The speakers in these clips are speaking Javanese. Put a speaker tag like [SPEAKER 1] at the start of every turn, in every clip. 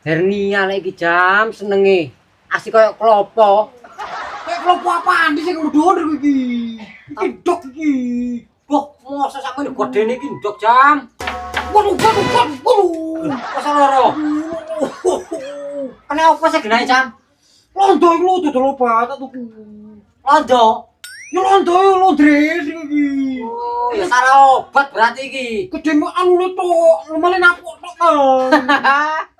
[SPEAKER 1] Hernia lek iki jam senenge. Asik koyo klopo.
[SPEAKER 2] Kayak klopo apaan sih sing mundur iki? Iki dok iki.
[SPEAKER 1] Bok, mosok sakmene godene iki ndok jam.
[SPEAKER 2] Waduh.
[SPEAKER 1] Masa loro. Kenapa sih genahe jam?
[SPEAKER 2] Londo iki lho dodol obat tuku.
[SPEAKER 1] Londo.
[SPEAKER 2] Ya londo londres iki.
[SPEAKER 1] Oh, ya salah obat berarti iki.
[SPEAKER 2] Gede anu tok, lumale napok tok kan.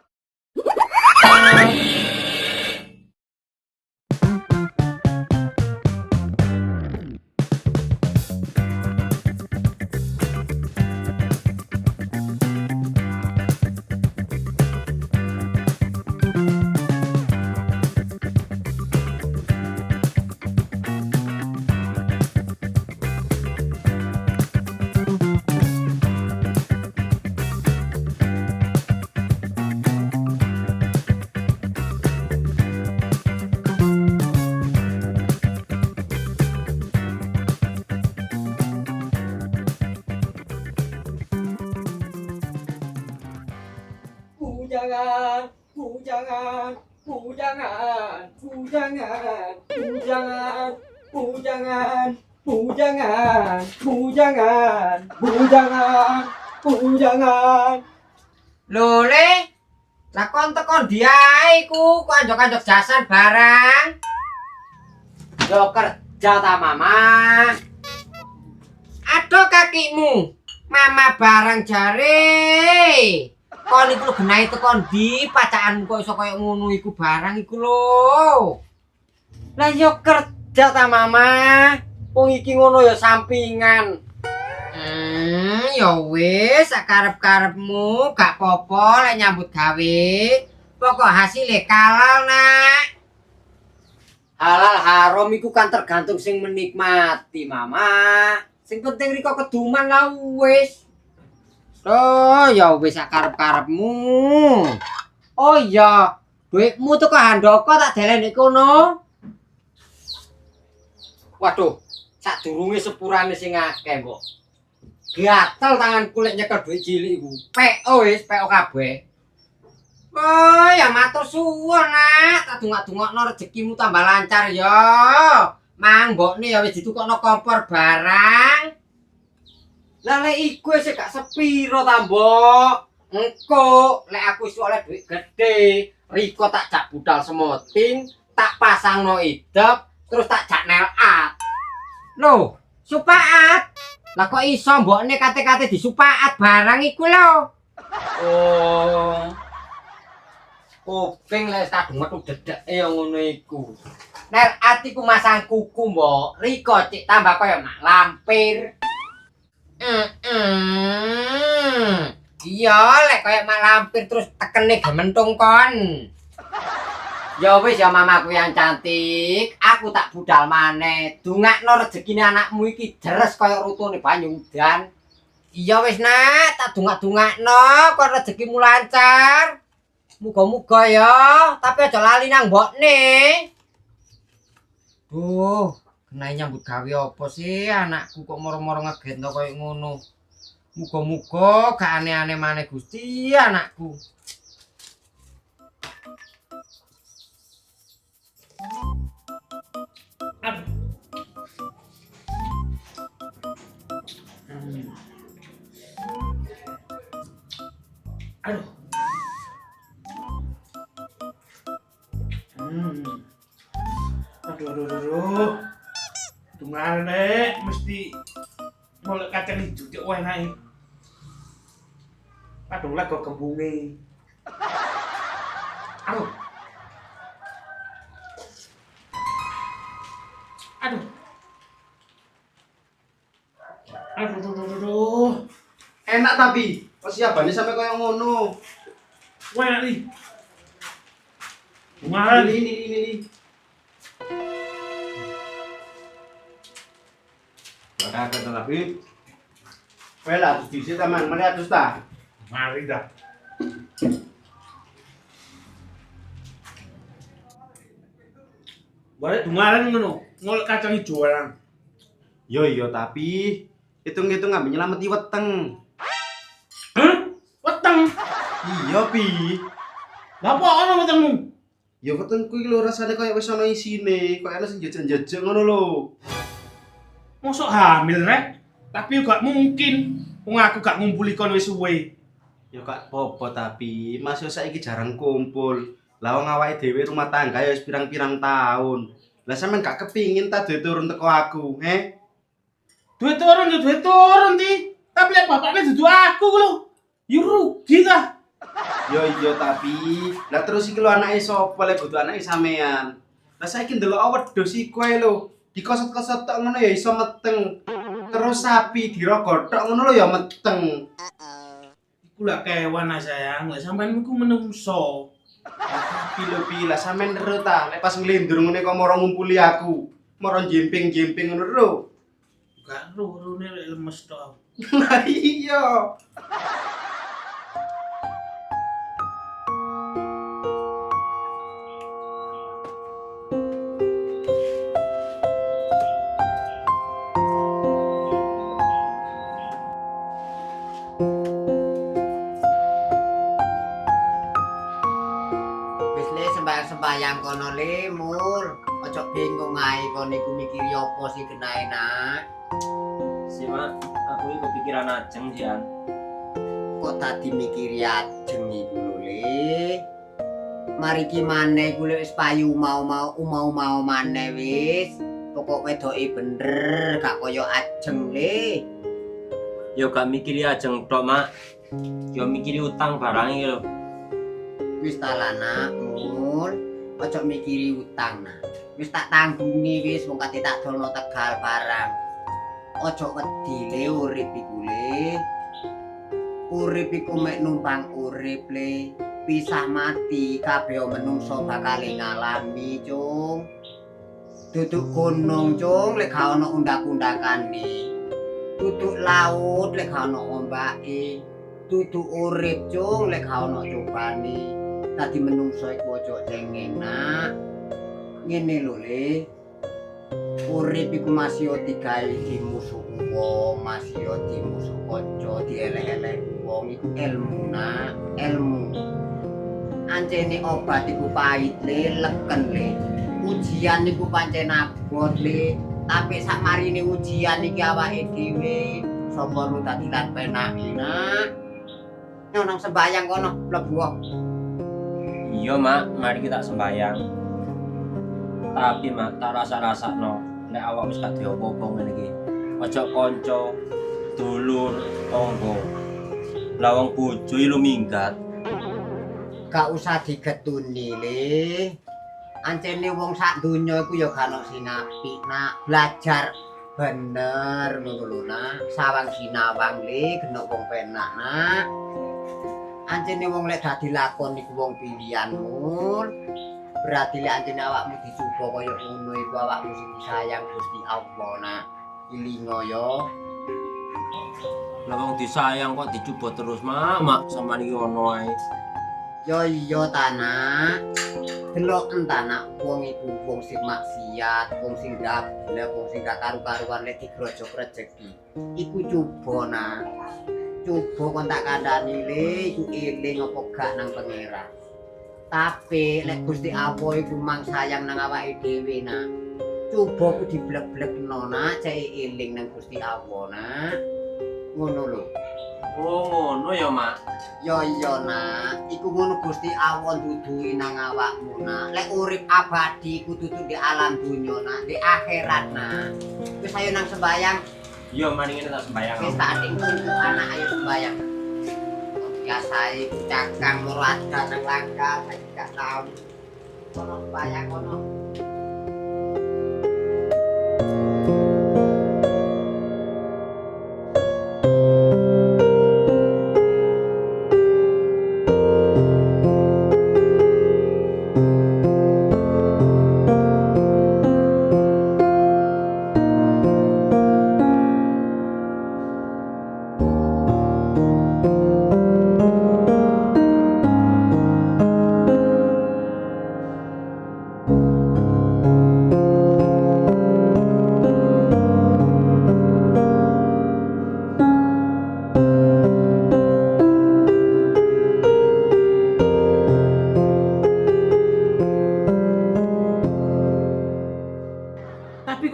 [SPEAKER 3] Bujangan, bujangan, bujangan, bujangan, bujangan, bujangan, bujangan, bujangan, bujangan, bujangan.
[SPEAKER 1] Lho, Le. Lah kon tekon diae iku, kok anjok-anjok jasan barang. Yo kerja ta, Mama. Aduh kakimu. Mama barang jare. Kon iku lho genahe tekon ndi pacakanmu kok iso koyo ngono iku barang iku lho. Lah yo kerja ta, Mama. Wong iki ngono ya sampingan. Ya wis sakarep-karepmu gak apa-apa lek nyambut gawe. Pokok hasilnya halal, Nak. Halal haram iku kan tergantung sing menikmati, Mama. Sing penting riko keduman lah wis. Oh, ya wis sakarep-karepmu. Oh iya, duitmu tuh ke handoko tak deleni kono. Waduh, sadurunge sepurane sing akeh, Mbok. Gatel tangan kulit nyekel duit cilik iku. PO wis, PO kabeh. Oh, ya matur suwun, Nak. Tak dungak-dungokno rezekimu tambah lancar ya. Mang mbokne ya wis ditukokno kompor barang. Lah lek iku wis gak sepiro ta, Mbok. Engko lek aku wis oleh duit gede, riko tak jak budal semoting, tak pasangno idep, terus tak jak nel art. Loh, supaat. Lah kok iso mbokne kate-kate disupaat barang iku lho. Oh. Kuping lek tak metu dedeke ya ngono iku. Nek atiku masang kuku, Mbok. Riko cik tambah kaya mak lampir. Iya, lek kaya mak lampir terus tekene gementung kon. Ya wis ya mamaku yang cantik, aku tak budal maneh. Dungakno rezekine anakmu iki deres kaya rutune banyu udan. Iya wis Nak, tak dungak-dungakno kon rezekimu lancar. Muga-muga ya, tapi aja lali nang mbokne. Kenae nyambut gawe apa sih anakku kok moro-moro ngegetno kaya ngono. Muga-muga gak aneh-aneh maneh Gusti anakku.
[SPEAKER 2] Aduh. Aduh. Tungane mesti molek kacang ijo cek enake. Aduh lego kembunge. Aduh. Aduh. Aduh.
[SPEAKER 4] Enak tapi persiapannya sampai kayak ngono.
[SPEAKER 2] Wah enak nih. Mahal
[SPEAKER 4] Ini. Kata tapi, well atus diisi teman, mari atus ta.
[SPEAKER 2] Mari dah. Balik dungaran ngono, ngolek kacang hijau orang.
[SPEAKER 4] Yo tapi hitung-hitung ngambil nyelamati weteng.
[SPEAKER 2] Hah? Weteng.
[SPEAKER 4] Iya pi. Lah apa ono wetengmu? Ya wetengku iki lho rasane koyo wis ono isine, koyo ana sing jejeg-jejeg ngono lho.
[SPEAKER 5] Mosok hamil rek? Tapi gak mungkin. Wong aku gak ngumpuli kon wis suwe.
[SPEAKER 4] Ya gak apa-apa tapi Mas yo saiki jarang kumpul. Lah wong awake dhewe rumah tangga ya wis pirang-pirang tahun. Lah sampean gak kepingin ta duwe turun teko aku, he?
[SPEAKER 5] Duit turun ti. Tapi lek bapaknya dudu aku lho. Ya rugi ta.
[SPEAKER 4] Yo iya tapi lah terus iki lho anake sapa lek butuh anake sampean. Lah saiki ndelok wedhus iku ae lho. Dikosot-kosot tok ngono ya iso meteng. Terus sapi dirogothok ngono lho ya meteng.
[SPEAKER 5] Iku lak kewan ah sayang. Lek sampean iku menungso.
[SPEAKER 4] Tapi lah sampean ero ta lek pas nglindur ngene kok moro ngumpuli aku. Moro jemping-jemping ngono lho.
[SPEAKER 5] Gak rurune lek lemes tok.
[SPEAKER 4] Lah iya.
[SPEAKER 1] Wis le sembayang kono le mul. Ojo bingung ae kon iku mikiri apa sih kenae nak.
[SPEAKER 3] Si Mak, aku ini kepikiran ajeng Jian.
[SPEAKER 1] Kok tadi mikiri ajeng iku lho le. Mari ki maneh iku wis payu mau maneh wis. Pokok wedoke bener gak koyo ajeng le.
[SPEAKER 3] Yo gak mikiri ajeng tok Mak. Yo mikiri utang barang iki lho.
[SPEAKER 1] Wis ta nak mul. Ojo mikiri utang nah. Wis tak tanggungi wis wong kate tak dono Tegal barang. Ojo wedi le urip iku le. Urip iku mek numpang urip le. Pisah mati kabeh menungso bakal ngalami, Cung. Duduk gunung, Cung, lek gak ono undak-undakane. Duduk laut lek gak ono ombake. Duduk urip, Cung, lek gak ono cobane. Tadi menungso iku ojo cengeng, Nak. Ngene lho, Le. Urip iku masih digawe dimusuh wong, masih dimusuh kanca, dielek-elek wong iku ilmu, Nak, ilmu. Ancene obat iku pahit le, leken le. Ujian niku pancen abot le. Tapi sak marine ujian iki awake dhewe sapa lu dadi lan penake, Nak. Nang sembayang kono mlebu.
[SPEAKER 3] Iya Mak, mari kita sembayang. Tapi Mak, tak rasa-rasakno nek awak wis gak diopo-opo ngene iki. Ojo kanca, dulur, tangga. Lah wong bojo iki lu minggat.
[SPEAKER 1] Gak usah digetuni le. Ancene wong sak donya iku ya gak ono sing apik, Nak. Belajar bener ngono lho, Nak. Sawang sinawang le genok wong penak, Nak. Ancene wong lek dadi lakon iku wong pilihanmu. Berarti lek ancene awakmu dicoba kaya ngono iku awakmu sing disayang Gusti Allah, Nak. Ilingo yo.
[SPEAKER 3] Lah wong disayang kok dicoba terus, Mak. Sampeyan iki ono ae.
[SPEAKER 1] Yo iya ta, Nak. Delok entah nak wong iku wong sing maksiat, wong sing gablek, wong sing gak karu-karuan lek digrojok rezeki. Iku coba, Nak. Coba kon tak kandhani le iku eling apa gak nang pangeran. Tapi lek Gusti Allah iku mang sayang nang awake dhewe, Nak. Coba ku diblek-blekno, Nak, cek eling nang Gusti Allah, Nak. Ngono lho.
[SPEAKER 3] Oh, ngono ya, Mak.
[SPEAKER 1] Yo iya, Nak. Iku ngono Gusti Allah duduhi nang awakmu, Nak. Lek urip abadi kudu di alam dunya, Nak, di akhirat, Nak. Wis ayo nang sembayang.
[SPEAKER 3] Iya, mari ngene tak sembayang.
[SPEAKER 1] Wis tak tinggal anak ayo sembayang. Biasae cakang murada nang langgar saiki gak tau. Kono sembayang kono.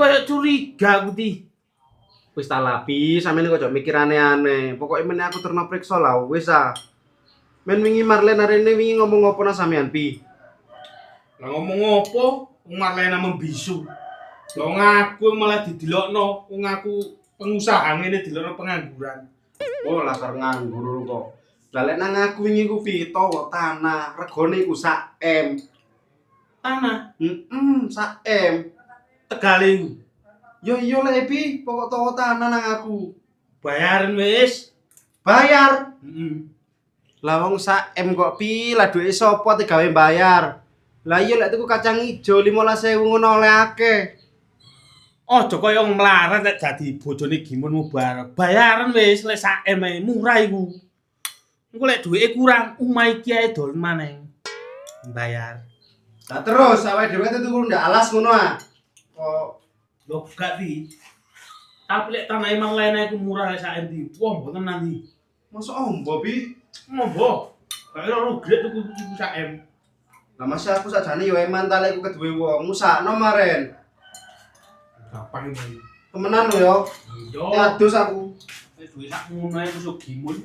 [SPEAKER 5] koyo curiga aku ti.
[SPEAKER 4] Wis tak lapi, sampeyan kok mikir aneh-aneh. Pokoke meneh aku terno priksa lah wis ah. Men wingi Marlen arene wingi ngomong apa nang sampean Pi?
[SPEAKER 5] Lah ngomong apa? Wong Marlena membisu. Wong aku malah didelokno, wong aku pengusaha ngene dilokno pengangguran.
[SPEAKER 4] Oh, lakar nganggur kok. Lah lek nang aku wingi ku Pi, towo tanah, regane iku sak M.
[SPEAKER 5] Tanah
[SPEAKER 4] Sak M.
[SPEAKER 5] Tegale
[SPEAKER 4] Yo iya lek Pi, pokok towo tanah nang aku.
[SPEAKER 5] bayaran wis.
[SPEAKER 4] Bayar.
[SPEAKER 5] Heeh.
[SPEAKER 4] Lah wong sak M kok Pi, lah duwe sapa digawe bayar. Lah iya lek tuku kacang ijo 15.000 ngono oleh akeh.
[SPEAKER 5] Aja kaya wong melarat nek dadi bojone Gimun Mubarak. Bayaran wis lek sak M ae murah iku. Engko lek duwike kurang, omah iki ae dol maneh. Bayar.
[SPEAKER 4] Lah terus awake dhewe tuku ndak alas ngono ah. Kok
[SPEAKER 5] Lho gak di. Tapi lek tanah emang lain iku murah lek sak M di. Wah, mboten nanti.
[SPEAKER 4] mosok ombo Pi?
[SPEAKER 5] Ngombo. Kaya rugi tuku sak M.
[SPEAKER 4] Lah masih aku sakjane yo eman ta lek aku keduwe wong, musakno maren.
[SPEAKER 5] Gampang iki.
[SPEAKER 4] Temenan lho yo.
[SPEAKER 5] Iya.
[SPEAKER 4] Adus aku.
[SPEAKER 5] Wis duwe sak ngono ae musuh Gimun.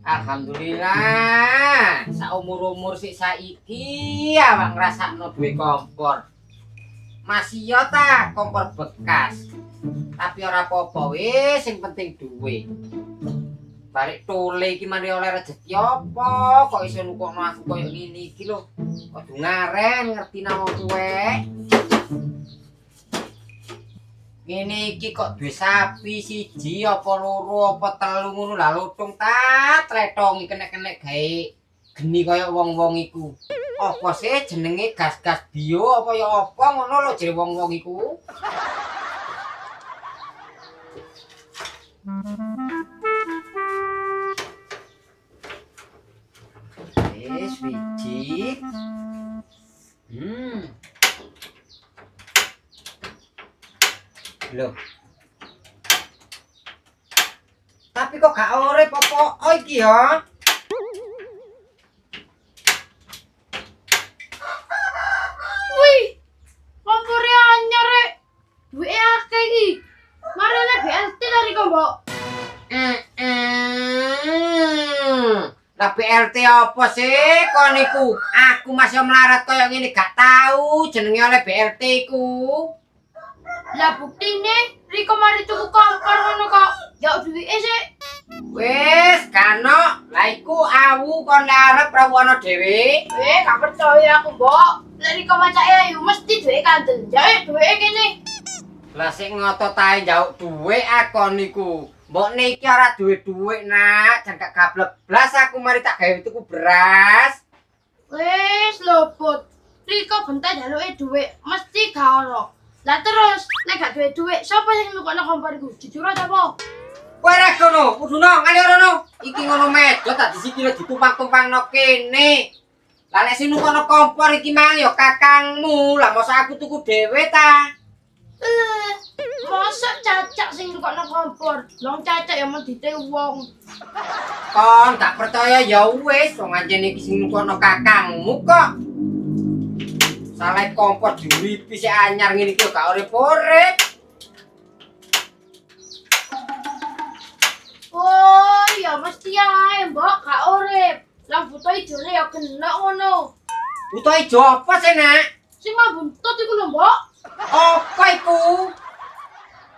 [SPEAKER 1] Alhamdulillah, saumur-umur sik saiki awak ngrasakno duwe kompor. Masih yo ta kompor bekas. Tapi ora apa-apa wis, sing penting duwe. Balik tole iki mari oleh rezeki apa? Kok iso nukokno aku koyo ngene iki lho. Kudu ngaren ngerti nang wong tuwek. Ngene iki kok duwe sapi siji apa loro apa telu ngono lah lutung ta tletong kena-kena gawe geni kaya wong-wong iku. Apa sih jenenge gas-gas bio apa ya apa ngono lho jere wong-wong iku. Wiji. Loh. Tapi kok gak urip apa iki ya?
[SPEAKER 6] Wih, kompore anyar rek. Duwe akeh iki. Marane BLT dari kok, Mbok.
[SPEAKER 1] Lah BLT apa sih kon iku? Aku masih melarat kaya ngene gak tahu jenenge oleh BLT iku.
[SPEAKER 6] Lah buktine Riko mari tuku kompor ngono kok. Ya duwike sik.
[SPEAKER 1] Wis, kano. Lah iku awu kon arep rawuhana dhewe.
[SPEAKER 6] Gak percaya aku, Mbok. Lek Riko macake ayu mesti duwe kandel. Ya duwike kene.
[SPEAKER 1] Lah sik ngotot ae njauk dhuwit akon niku. Mbok niki ora duwe dhuwit, Nak. Jan gak gablek blas aku mari tak gawe tuku beras.
[SPEAKER 6] Wis lho, Put. Riko bentar jaluke dhuwit, mesti gak ono. Lah terus, nek gak duwe dhuwit, sapa sing nukokno kompor iku? Jujur aja apa?
[SPEAKER 1] Kowe ra kono, kuduno ngali ora. Iki ngono medhot tak disikile ditumpang-tumpangno kene. Lah nek sing nukokno kompor iki mang ya kakangmu. Lah mosok aku tuku dhewe ta?
[SPEAKER 6] Mosok cacak sing nukokno kompor. Long cacak ya mau dite wong.
[SPEAKER 1] Kon gak percaya ya wis, wong anjene iki sing nukokno kakangmu kok. Salah kompor diuripi sik anyar ngene iki gak urip-urip.
[SPEAKER 6] Oh, ya mesti ae, Mbok, gak urip. Lah buto ijone ya kena ngono.
[SPEAKER 1] Buta ijo apa sih, Nak?
[SPEAKER 6] Sing mah buntut iku lho, Mbok.
[SPEAKER 1] Apa iku?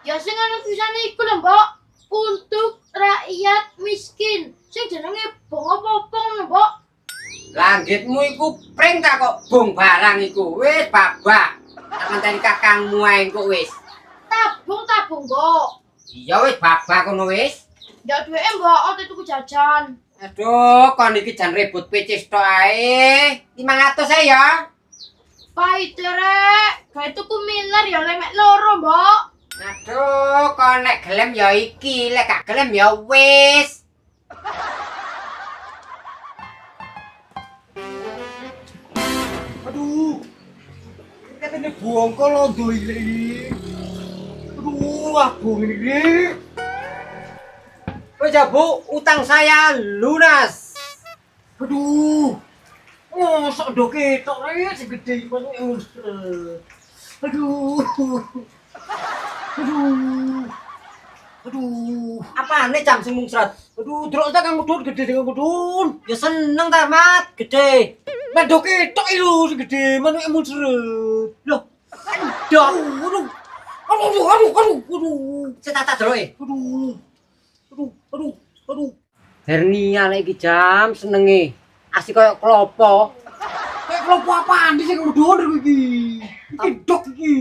[SPEAKER 6] Ya sing ana tulisane iku lho, Mbok. Untuk rakyat miskin. Sing jenenge bong apa-apa ngono, Mbok.
[SPEAKER 1] Langgitmu iku pring tak kok bong barang iku. Wis babak. Tak ngenteni kakangmu ae engko wis.
[SPEAKER 6] Tabung, Mbok.
[SPEAKER 1] Iya wis babak ngono wis.
[SPEAKER 6] Ya duweke Mbok, ote tuku jajan.
[SPEAKER 1] Aduh, kon iki jan ribut picis tok ae. 500 ae ya.
[SPEAKER 6] Pahit rek. Gawe tuku miler ya lemek loro, Mbok.
[SPEAKER 1] Aduh, kon nek gelem ya iki, lek gak gelem ya wis.
[SPEAKER 2] Aduh. Katanya buang kok londo ini. Aduh, abung ini.
[SPEAKER 1] Wis aja Bu, utang saya lunas.
[SPEAKER 2] Aduh. Oh, sok do ketok rek segede iku. Aduh. Aduh. Aduh.
[SPEAKER 1] Apa nih jam sing mungsrat?
[SPEAKER 2] Aduh, delok ta Kang Mudun gede Kang Mudun.
[SPEAKER 1] Ya seneng ta Mat, gede.
[SPEAKER 2] Lah do ketok iki lho segede manuke muncrat.
[SPEAKER 1] Loh, endok.
[SPEAKER 2] Aduh. Aduh.
[SPEAKER 1] Saya tak deloke.
[SPEAKER 2] Aduh.
[SPEAKER 1] Hernia lek iki jam senenge. Asik koyo klopo.
[SPEAKER 2] Kayak kelompok apaan sih Kang Mudun iki? Iki dok iki.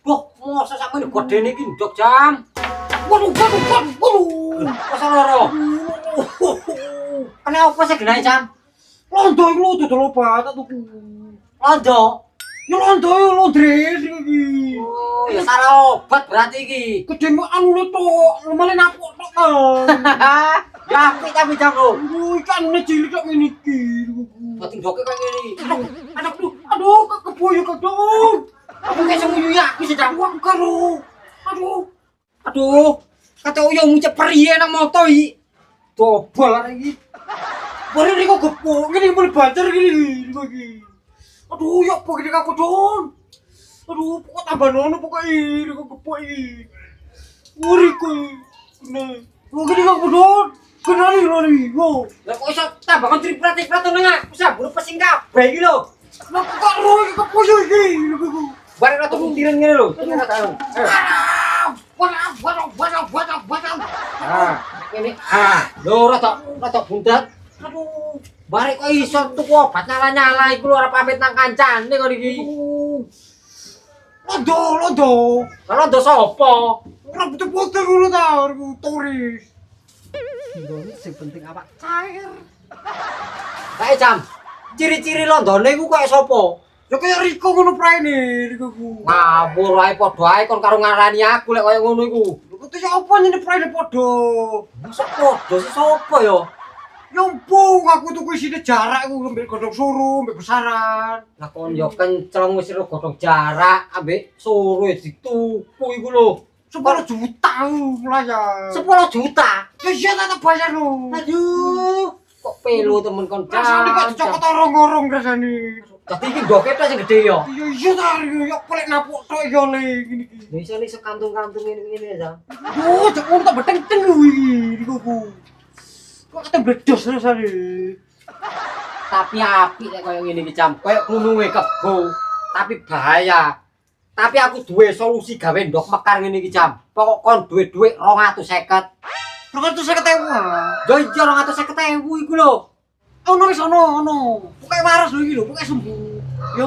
[SPEAKER 1] Boh, mosok sampeyan godene iki ndok jam.
[SPEAKER 2] Waduh.
[SPEAKER 1] Masa loro. Kenapa sih genahe jam?
[SPEAKER 2] Londo iki lho dodol obat tuku.
[SPEAKER 1] Londo.
[SPEAKER 2] Ya londo londres iki.
[SPEAKER 1] Oh, ya salah obat berarti iki.
[SPEAKER 2] Gede anu tok, lemane napok tok kan.
[SPEAKER 1] Ya apik tapi jam lo.
[SPEAKER 2] Aduh, ikannya cilik kok ngene iki.
[SPEAKER 1] Batin doke kaya ngene.
[SPEAKER 2] Aduh, keboyo kedong.
[SPEAKER 1] Aku kayak semuyu ya, aku sedang
[SPEAKER 2] Wah, karo.
[SPEAKER 1] Aduh, kata uyang ngucap periye nang moto iki. Dobol arek iki.
[SPEAKER 2] Bare iki kok gepuk, ngene mulai banter gini iki. Aduh, ya apa gini aku dong. Aduh, pokok tambah nono pokok ini kok gepuk iki. Uriku. Nah, gini aku dong. Kenali lari, yo.
[SPEAKER 1] Lah kok iso tambahan triprat-triprat to nang aku sabur pesing kabeh iki lho.
[SPEAKER 2] Lah kok ro iki kepoyo iki.
[SPEAKER 1] Bareng rada puntiran ngene lho.
[SPEAKER 2] Waduh.
[SPEAKER 1] Ah, ini lho rada bundat.
[SPEAKER 2] Aduh.
[SPEAKER 1] Bareng kok iso tuku obat nyala-nyala iku lho arep pamit nang kancane kok iki.
[SPEAKER 2] Londo.
[SPEAKER 1] Lah ndo sapa?
[SPEAKER 2] Ora betul-betul ngono ta, turis.
[SPEAKER 1] Ndone sing penting awak cair. Kae jam. Ciri-ciri londone iku kaya sapa?
[SPEAKER 2] Ya kaya Riko ngono praene, Riko ku.
[SPEAKER 1] Ngawur ae padha ae kon karo ngarani aku lek kaya ngono iku.
[SPEAKER 2] Lho kok ya apa nyene praene padha?
[SPEAKER 1] Mosok padha sih sapa ya?
[SPEAKER 2] Yompong aku tuku isine jarak aku ambek godhong suruh, ambek besaran.
[SPEAKER 1] Lah kon yo kenceng wis ro godhong jarak ambek suruh dituku iku lho.
[SPEAKER 2] 10 juta melayar.
[SPEAKER 1] 10 juta.
[SPEAKER 2] Ya iya tak bayar lho.
[SPEAKER 1] Aduh, kok pelo temen kon
[SPEAKER 2] Rasane kok dicokot orong-orong rasane.
[SPEAKER 1] Dadi iki ndoke ta sing gedhe ya.
[SPEAKER 2] Iya ta, ya pelek napuk tok ya le ngene iki.
[SPEAKER 1] Bisa nih sekantung-kantung ngene ya.
[SPEAKER 2] Aduh, cek ngono tak beteng-teng kuwi Riko ku. Kok kate bledos rasane.
[SPEAKER 1] Tapi apik lek kaya ngene iki jam, kaya gununge kebo. Tapi bahaya. Tapi aku duwe solusi gawe ndok mekar ngene iki jam. Pokok kon duwe dhuwit 250.
[SPEAKER 2] 250.000.
[SPEAKER 1] Yo iya 250.000 iku lho.
[SPEAKER 2] Ono wis ono. Pokoke waras lho iki lho, pokoke sembuh. Yo,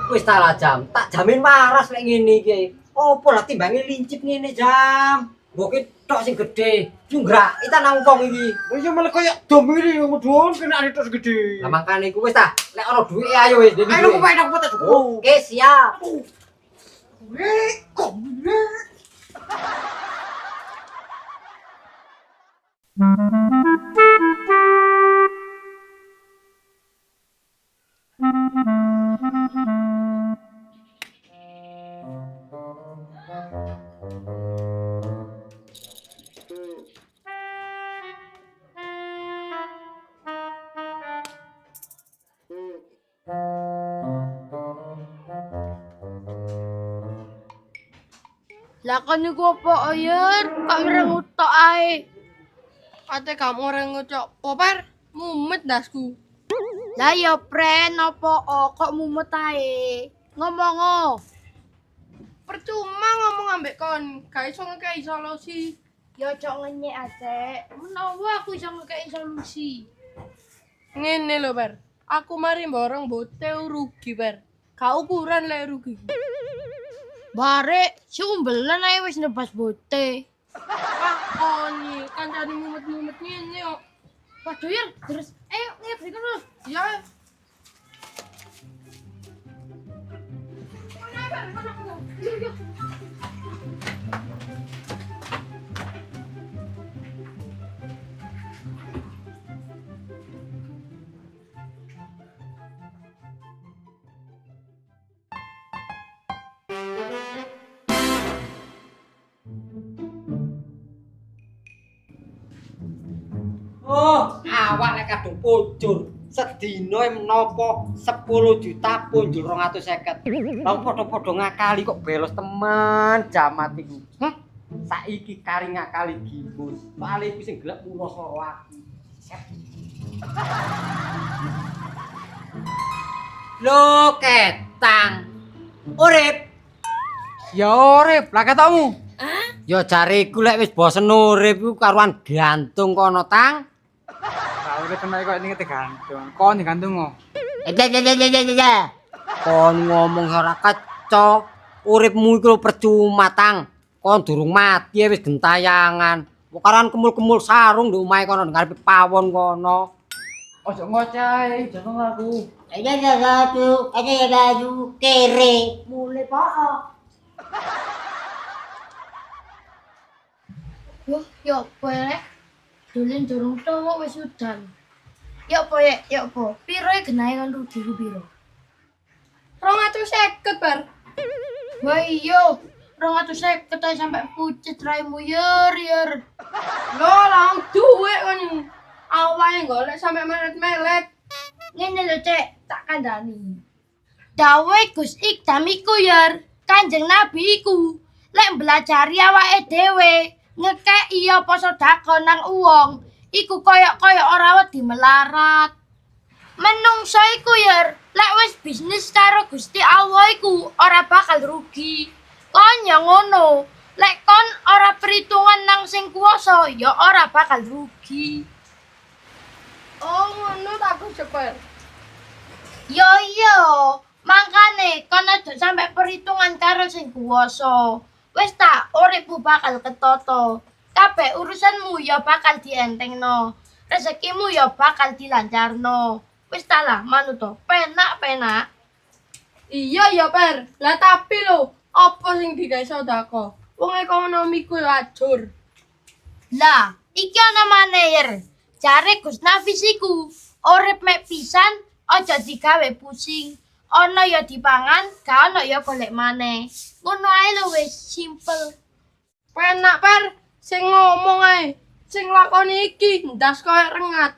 [SPEAKER 1] Wis ta lah jam, tak jamin waras lek ngene iki. Opo lah timbange lincip ngene jam. Mboke tok sing gedhe. Junggrak kita nang wong iki.
[SPEAKER 2] wis malah koyo dom iki mudun kena ane tok segede.
[SPEAKER 1] Lah makane iku wis ta, lek ana duwike ayo wis.
[SPEAKER 2] Ayo aku pengen aku tak.
[SPEAKER 1] Oke, siap.
[SPEAKER 2] Kok.
[SPEAKER 6] Lah kan niku apa ayer? Kok merengut tok ae. Ate kamu merengut cok. Popar mumet dasku. Lah ya pren apa kok mumet ae? Ngomong oh. Percuma ngomong ambek kon, gak iso ngekei solusi. Ya cok ngenyek ate. Menawa aku iso ngekei solusi. Ngene lho, Bar. Aku mari borong bote rugi, Bar. Gak ukuran lek rugi. Bare, si umbelan ae wis nebas bote. Oni, kancane mumet-mumet ngene kok. Waduh ya, terus ayo ngebri kono. Ya.
[SPEAKER 1] Oh, awak lek kadung pujur. Sedina menapa 10 juta punjul 250. Lah padha-padha ngakali kok belos temen jamat iku. Saiki kari ngakali gimus. Soale iku sing gelek pulo karo aku. Lho ketang. Urip. Ya urip, lah ketokmu. Ya jariku lek wis bosen urip iku karuan gantung kono tang.
[SPEAKER 2] Lah urip kena kok ini gantung. Kon digantung kok.
[SPEAKER 1] Kon ngomong ora keco. Uripmu iku percuma tang. Kon durung mati wis gentayangan. Karuan kemul-kemul sarung di omahe kono ngarepe pawon kono.
[SPEAKER 2] Ojo ngoceh, jangan aku.
[SPEAKER 1] Ada kere. Mulai po'o.
[SPEAKER 6] Wah, ya apa ya? Dolen durung tuwa wis udan. Ya apa ya? Ya apa? Piro e genahe kan rugi ku piro? 250, Bar. Wah iya, 250 ae sampe pucet raimu yer. Lho, lang duwe kan. Awake golek sampe melet-melet. Ngene lho, Cek, tak kandhani. Dawe Gus Ikdam iku yer, Kanjeng Nabi iku lek mblajari awake dhewe ngekeki apa sedekah nang wong iku koyok-koyok ora wedi melarat. Menungso iku yer lek wis bisnis karo Gusti Allah iku ora bakal rugi. Kon ya ngono, lek kon ora perhitungan nang sing kuwasa ya ora bakal rugi. Oh ngono tak Gus Cepet. Yo iya, mangkane kon aja sampe perhitungan karo sing kuwasa. Wis tak uripmu bakal ketoto. Kabeh urusanmu ya bakal dientengno. Rezekimu ya bakal dilancarno. Wis ta lah manut to. Penak-penak. Iya ya, Per. Lah tapi lho, apa sing digawe sedekah? Wong ekonomiku ajur. Lah, iki ana maneh yer. Jare Gus Nafis iku, urip mek pisan aja digawe pusing. Ana ya dipangan, gak ana ya golek maneh. Ngono ae lho wis simple. Penak, Per. Sing ngomong ae, sing lakoni iki ndas koyo rengat.